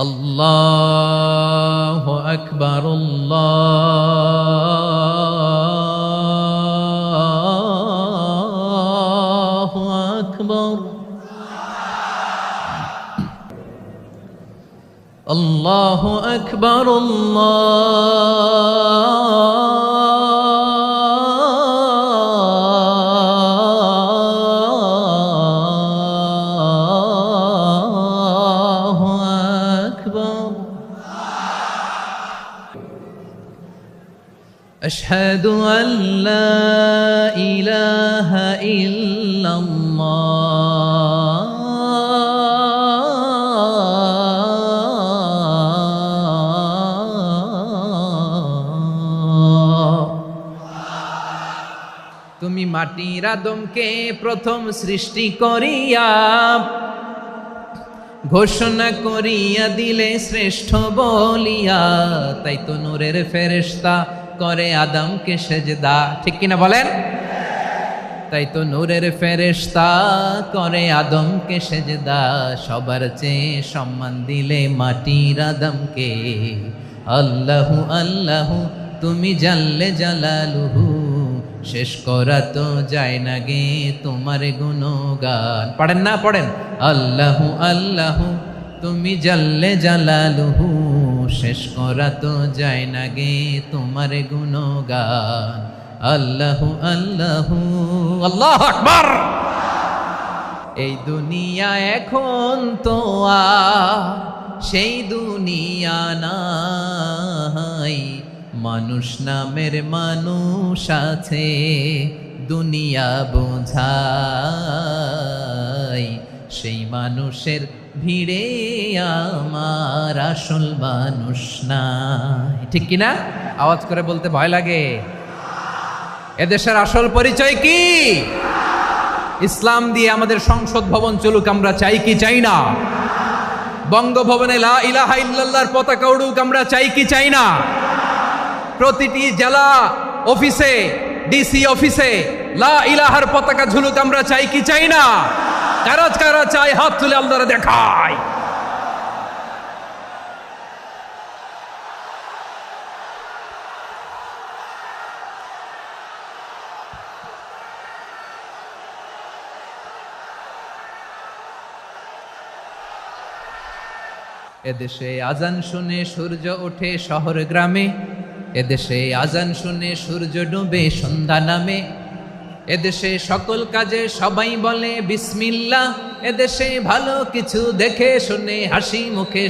আল্লাহু আকবার, আল্লাহু আকবার, আল্লাহু আকবার, আল্লাহু আকবার। আশহাদু আল্লা ইলাহা ইল্লাল্লাহ। তুমি মাটির আদমকে প্রথম সৃষ্টি করিয়া ঘোষণা করিয়া দিলে শ্রেষ্ঠ বলিয়া, তাই তো নূরের ফেরেশতা করে আদমকে সেজদা। ঠিক কিনা বলেন? তাই তো নূরের ফেরেশতা করে আদমকে সেজদা। সবার চেয়ে সম্মান দিলে মাটির আদমকে। আল্লাহু আল্লাহু তুমি জাল্লে জালালুহু, শেষ করা তো যায় না গে তোমার গুণগান। পড়েন না? পড়েন। আল্লাহু আল্লাহু তুমি জাল্লে জালালুহু, শেষ করা তো যায় না গে তোমার গুণগান। আল্লাহু আল্লাহু, আল্লাহু আকবার। এই দুনিয়া এখন তো সেই দুনিয়া নাই, মানুষ নামের মানুষ আছে দুনিয়া বোঝাই। সেই মানুষের ভিড়ে আমার আসল মানুষ নাই। ঠিক কিনা? আওয়াজ করে বলতে ভয় লাগে। এদেশের আসল পরিচয় কি? ইসলাম দিয়ে আমাদের সংসদ ভবন চলুক, আমরা চাই কি চাই না? বঙ্গভবনে লা ইলাহা ইল্লাল্লাহর পতাকা উড়ুক, আমরা চাই কি চাই না? প্রতিটি জেলা অফিসে, ডিসি অফিসে লা ইলাহার পতাকা ঝুলুক, আমরা চাই কি চাই না? কারা কারা চাই হাত তুলে আল্লাহরে দেখায়। এদেশে আজান শুনে সূর্য ওঠে শহর গ্রামে, এদেশে আজান শুনে সূর্য ডুবে সন্ধ্যা নামে, এদেশে সকল কাজে সবাই বলে বিসমিল্লাহ, এদেশে ভালো কিছু দেখে শুনে হাসি মুখে